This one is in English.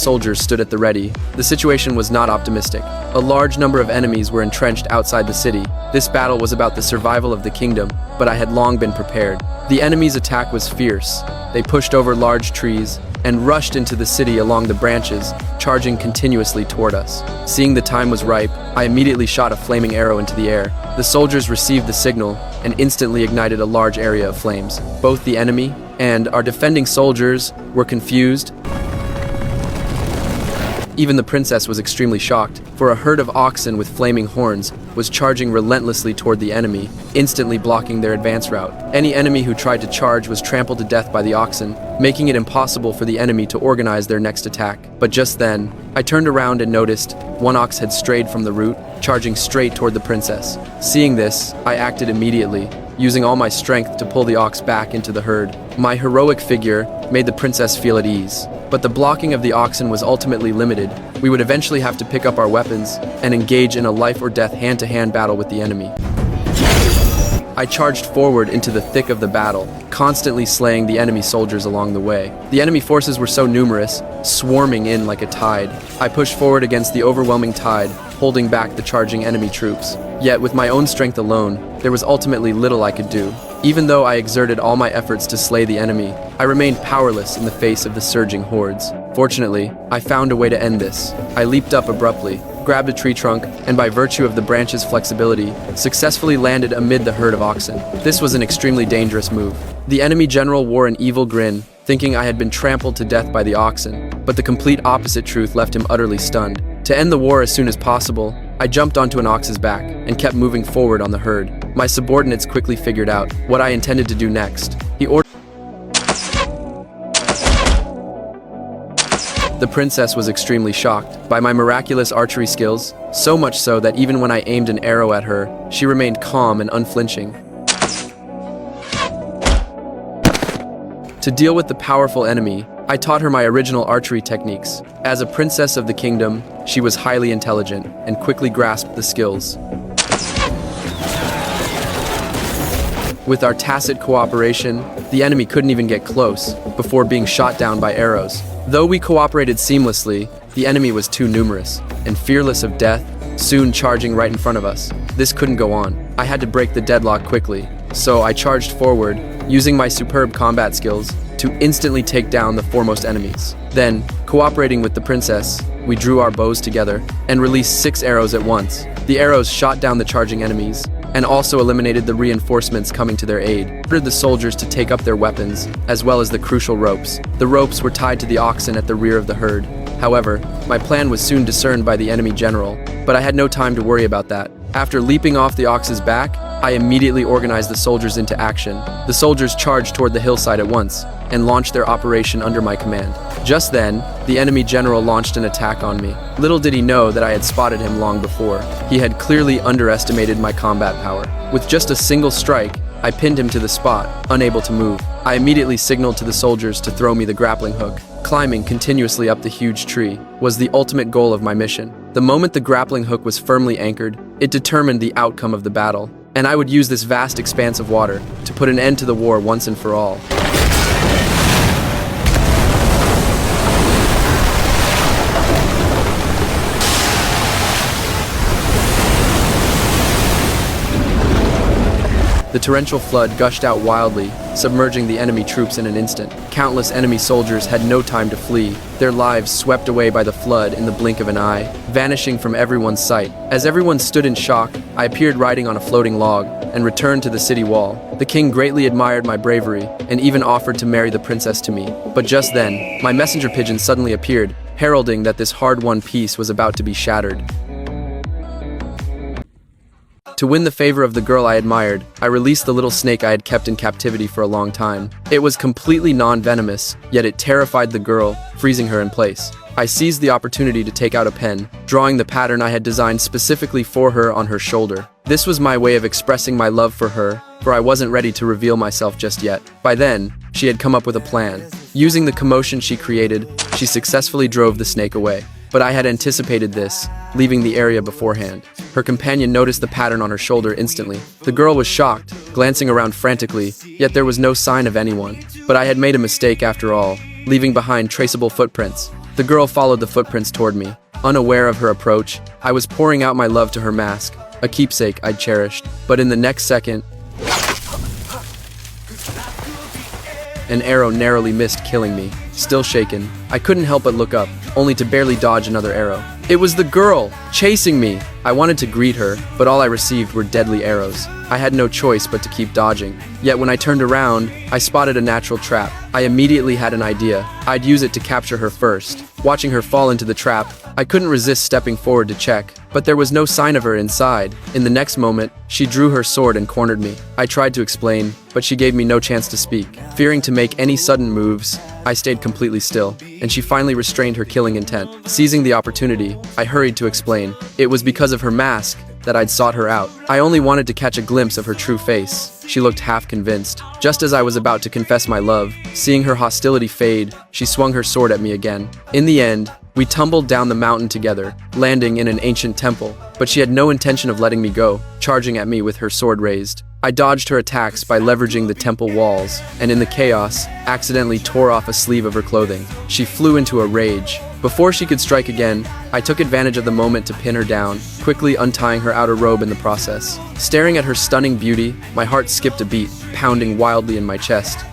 Soldiers stood at the ready. The situation was not optimistic. A large number of enemies were entrenched outside the city. This battle was about the survival of the kingdom, but I had long been prepared. The enemy's attack was fierce. They pushed over large trees and rushed into the city along the branches, charging continuously toward us. Seeing the time was ripe, I immediately shot a flaming arrow into the air. The soldiers received the signal and instantly ignited a large area of flames. Both the enemy and our defending soldiers were confused. Even the princess was extremely shocked, for a herd of oxen with flaming horns was charging relentlessly toward the enemy, instantly blocking their advance route. Any enemy who tried to charge was trampled to death by the oxen, making it impossible for the enemy to organize their next attack. But just then, I turned around and noticed one ox had strayed from the route, charging straight toward the princess. Seeing this, I acted immediately, using all my strength to pull the ox back into the herd. My heroic figure made the princess feel at ease. But the blocking of the oxen was ultimately limited. We would eventually have to pick up our weapons and engage in a life-or-death hand-to-hand battle with the enemy. I charged forward into the thick of the battle, constantly slaying the enemy soldiers along the way. The enemy forces were so numerous, swarming in like a tide. I pushed forward against the overwhelming tide, holding back the charging enemy troops. Yet, with my own strength alone, there was ultimately little I could do. Even though I exerted all my efforts to slay the enemy, I remained powerless in the face of the surging hordes. Fortunately, I found a way to end this. I leaped up abruptly, grabbed a tree trunk, and by virtue of the branch's flexibility, successfully landed amid the herd of oxen. This was an extremely dangerous move. The enemy general wore an evil grin, thinking I had been trampled to death by the oxen, but the complete opposite truth left him utterly stunned. To end the war as soon as possible, I jumped onto an ox's back and kept moving forward on the herd. My subordinates quickly figured out what I intended to do next. He ordered. The princess was extremely shocked by my miraculous archery skills, so much so that even when I aimed an arrow at her, she remained calm and unflinching. To deal with the powerful enemy, I taught her my original archery techniques. As a princess of the kingdom, she was highly intelligent and quickly grasped the skills. With our tacit cooperation, the enemy couldn't even get close before being shot down by arrows. Though we cooperated seamlessly, the enemy was too numerous and fearless of death, soon charging right in front of us. This couldn't go on. I had to break the deadlock quickly, so I charged forward, using my superb combat skills to instantly take down the foremost enemies. Then, cooperating with the princess, we drew our bows together and released 6 arrows at once. The arrows shot down the charging enemies and also eliminated the reinforcements coming to their aid. I ordered the soldiers to take up their weapons, as well as the crucial ropes. The ropes were tied to the oxen at the rear of the herd. However, my plan was soon discerned by the enemy general, but I had no time to worry about that. After leaping off the ox's back, I immediately organized the soldiers into action. The soldiers charged toward the hillside at once and launched their operation under my command. Just then, the enemy general launched an attack on me. Little did he know that I had spotted him long before. He had clearly underestimated my combat power. With just a single strike, I pinned him to the spot, unable to move. I immediately signaled to the soldiers to throw me the grappling hook. Climbing continuously up the huge tree was the ultimate goal of my mission. The moment the grappling hook was firmly anchored, it determined the outcome of the battle, and I would use this vast expanse of water to put an end to the war once and for all. The torrential flood gushed out wildly, submerging the enemy troops in an instant. Countless enemy soldiers had no time to flee, their lives swept away by the flood in the blink of an eye, vanishing from everyone's sight. As everyone stood in shock, I appeared riding on a floating log and returned to the city wall. The king greatly admired my bravery and even offered to marry the princess to me. But just then, my messenger pigeon suddenly appeared, heralding that this hard-won peace was about to be shattered. To win the favor of the girl I admired, I released the little snake I had kept in captivity for a long time. It was completely non-venomous, yet it terrified the girl, freezing her in place. I seized the opportunity to take out a pen, drawing the pattern I had designed specifically for her on her shoulder. This was my way of expressing my love for her, for I wasn't ready to reveal myself just yet. By then, she had come up with a plan. Using the commotion she created, she successfully drove the snake away. But I had anticipated this, leaving the area beforehand. Her companion noticed the pattern on her shoulder instantly. The girl was shocked, glancing around frantically, yet there was no sign of anyone. But I had made a mistake after all, leaving behind traceable footprints. The girl followed the footprints toward me. Unaware of her approach, I was pouring out my love to her mask, a keepsake I'd cherished. But in the next second, an arrow narrowly missed, killing me. Still shaken, I couldn't help but look up, only to barely dodge another arrow. It was the girl, chasing me. I wanted to greet her, but all I received were deadly arrows. I had no choice but to keep dodging. Yet when I turned around, I spotted a natural trap. I immediately had an idea. I'd use it to capture her first. Watching her fall into the trap, I couldn't resist stepping forward to check, but there was no sign of her inside. In the next moment, she drew her sword and cornered me. I tried to explain, but she gave me no chance to speak. Fearing to make any sudden moves, I stayed completely still, and she finally restrained her killing intent. Seizing the opportunity, I hurried to explain. It was because of her mask that I'd sought her out. I only wanted to catch a glimpse of her true face. She looked half convinced. Just as I was about to confess my love, seeing her hostility fade, she swung her sword at me again. In the end, we tumbled down the mountain together, landing in an ancient temple, but she had no intention of letting me go, charging at me with her sword raised. I dodged her attacks by leveraging the temple walls, and in the chaos, accidentally tore off a sleeve of her clothing. She flew into a rage. Before she could strike again, I took advantage of the moment to pin her down, quickly untying her outer robe in the process. Staring at her stunning beauty, my heart skipped a beat, pounding wildly in my chest.